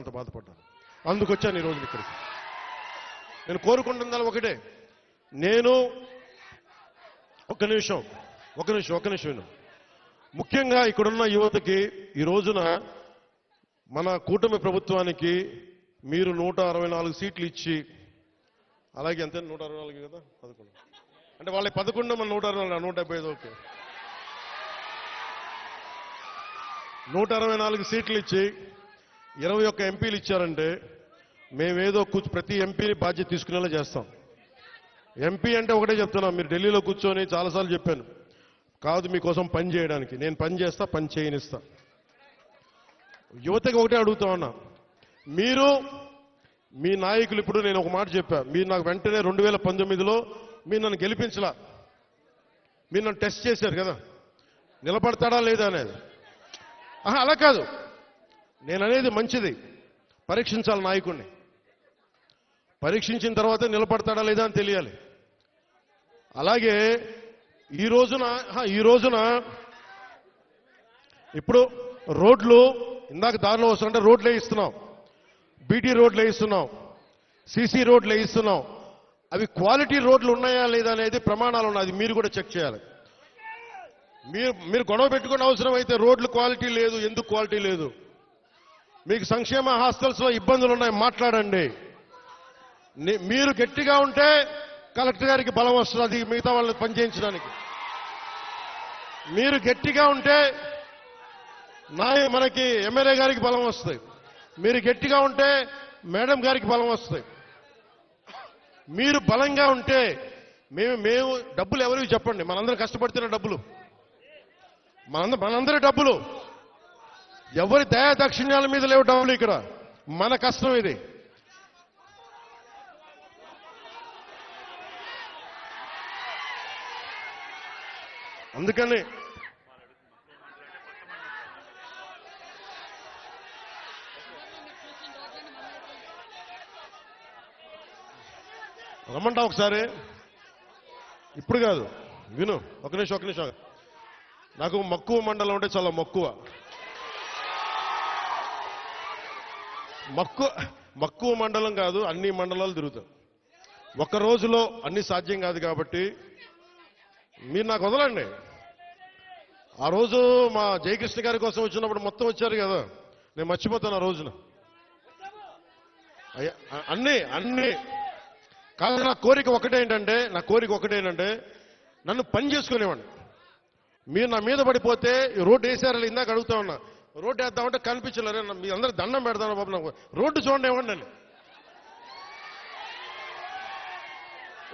అంత బాధపడ్డాను. అందుకొచ్చాను ఈరోజు ఇక్కడికి. నేను కోరుకుంటున్నది ఒకటే, నేను ఒక నిమిషం విను. ముఖ్యంగా ఇక్కడున్న యువతకి ఈ రోజున మన కూటమి ప్రభుత్వానికి మీరు 164 సీట్లు ఇచ్చి, అలాగే ఎంత 164 కదా 11 అంటే వాళ్ళకి 11 మన 164 175 ఓకే 164 సీట్లు ఇచ్చి 21 ఎంపీలు ఇచ్చారంటే మేమేదో ప్రతి ఎంపీని బాధ్యత తీసుకునేలా చేస్తాం. ఎంపీ అంటే ఒకటే చెప్తున్నాం, మీరు ఢిల్లీలో కూర్చొని చాలాసార్లు చెప్పాను, కాదు మీకోసం పని చేయడానికి. నేను పని చేస్తా, పని చేయనిస్తా. యువతకి ఒకటే అడుగుతా ఉన్నా, మీరు మీ నాయకులు, ఇప్పుడు నేను ఒక మాట చెప్పా, మీరు నాకు వెంటనే 2019లో మీరు నన్ను గెలిపించలా, మీరు నన్ను టెస్ట్ చేశారు కదా, నిలబడతాడా లేదా అనేది. అలా కాదు, నేను అనేది మంచిది, పరీక్షించాలి నాయకుడిని. పరీక్షించిన తర్వాత నిలబడతాడా లేదా అని తెలియాలి. అలాగే ఈ రోజున ఇప్పుడు రోడ్లు, ఇందాక దారిలో వస్తుంటే రోడ్లు వేయిస్తున్నాం, బీటీ రోడ్లు వేయిస్తున్నాం, సీసీ రోడ్లు వేయిస్తున్నాం. అవి క్వాలిటీ రోడ్లు ఉన్నాయా లేదా అనేది ప్రమాణాలు ఉన్నాయి, అది మీరు కూడా చెక్ చేయాలి. మీరు గొడవ పెట్టుకునే అవసరం అయితే రోడ్లు క్వాలిటీ లేదు, ఎందుకు క్వాలిటీ లేదు, మీకు సంక్షేమ హాస్టల్స్ లో ఇబ్బందులు ఉన్నాయి, మాట్లాడండి. మీరు గట్టిగా ఉంటే కలెక్టర్ గారికి బలం వస్తుంది మిగతా వాళ్ళని పనిచేయించడానికి. మీరు గట్టిగా ఉంటే మనకి ఎమ్మెల్యే గారికి బలం వస్తుంది. మీరు గట్టిగా ఉంటే మేడం గారికి బలం వస్తుంది. మీరు బలంగా ఉంటే మేము డబ్బులు ఎవరికి చెప్పండి, మనందరం కష్టపడుతున్న డబ్బులు, మనందరి డబ్బులు, ఎవరి దయా దక్షిణ్యాల మీద లేవు డబ్బులు, ఇక్కడ మన కష్టం ఇది. అందుకని రమ్మంటా ఒకసారి, ఇప్పుడు కాదు, విను, ఒక నిమిషం. నాకు మక్కువ మండలం అంటే చాలా మక్కువ మండలం కాదు, అన్ని మండలాలు తిరుగుతాం. ఒక్క రోజులో అన్ని సాధ్యం కాదు కాబట్టి మీరు నాకు వదలండి. ఆ రోజు మా జయకృష్ణ గారి కోసం వచ్చినప్పుడు మొత్తం వచ్చారు కదా, నేను మర్చిపోతాను ఆ రోజున. అన్ని కాదు, నా కోరిక ఒకటేంటంటే నన్ను పని చేసుకునేవాడిని. మీరు నా మీద పడిపోతే రోడ్డు వేసారని ఇందాక అడుగుతా ఉన్నా, రోడ్డు వేద్దామంటే కనిపించలేరు, మీ అందరూ దండం పెడతాను బాబు, నాకు రోడ్డు చూడండి ఇవ్వండి అని.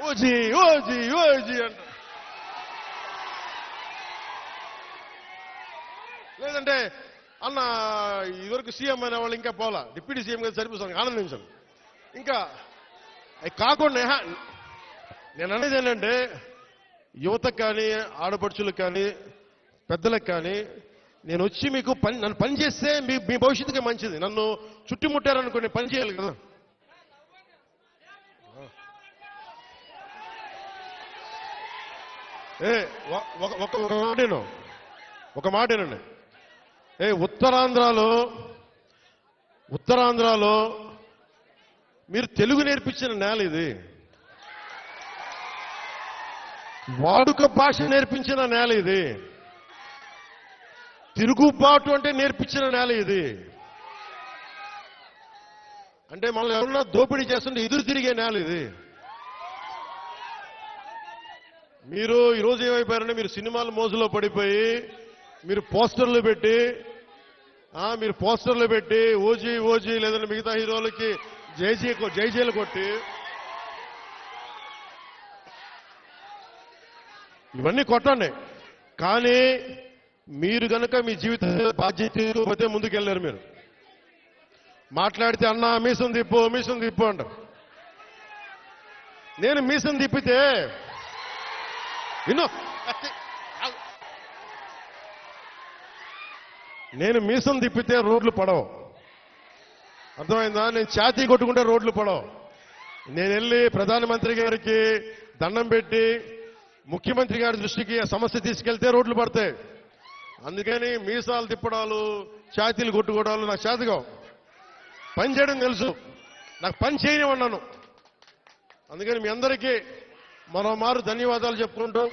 ఓజీ అంట, లేదంటే అన్న ఇదివరకు సీఎం అనే వాళ్ళు ఇంకా పోలా, డిప్యూటీ సీఎం గారు సరిపోతాను, ఆనందించాను. ఇంకా అవి కాకుండా నేను అనేది ఏంటంటే, యువతకు కానీ, ఆడపడుచులకు కానీ, పెద్దలకు కానీ, నేను వచ్చి మీకు నన్ను పని చేస్తే మీ భవిష్యత్తుకే మంచిది. నన్ను చుట్టుముట్టారనుకోండి, పని చేయాలి కదా. ఒక మాటేనండి, ఉత్తరాంధ్రలో మీరు తెలుగు నేర్పించిన నేల ఇది, వాడుక భాష నేర్పించిన నేల ఇది, తిరుగుబాటు అంటే నేర్పించిన నేల ఇది. అంటే మనల్ని ఎవరన్నా దోపిడీ చేస్తుంటే ఎదురు తిరిగే నేల ఇది. మీరు ఈరోజు ఏమైపోయారంటే, మీరు సినిమాల మోజులో పడిపోయి మీరు పోస్టర్లు పెట్టి ఓజీ లేదంటే మిగతా హీరోలకి జైజీలు కొట్టి ఇవన్నీ కొట్టండి. కానీ మీరు కనుక మీ జీవిత బాధ్యత తీసుకోకపోతే ముందుకెళ్ళారు. మీరు మాట్లాడితే అన్నా మీసం తిప్పు అంటారు. నేను మీసం తిప్పితే రోడ్లు పడవు, అర్థమైందా? నేను ఛాతీ కొట్టుకుంటే రోడ్లు పడవు. నేను వెళ్ళి ప్రధానమంత్రి గారికి దండం పెట్టి ముఖ్యమంత్రి గారి దృష్టికి ఆ సమస్య తీసుకెళ్తే రోడ్లు పడతాయి. అందుకని మీసాలు తిప్పడాలు, ఛాతీలు కొట్టుకోవడాలు నాకు చేతగావు. పని చేయడం తెలుసు, నాకు పని చేయనివన్నాను. అందుకని మీ అందరికీ మరోమారు ధన్యవాదాలు చెప్పుకుంటూ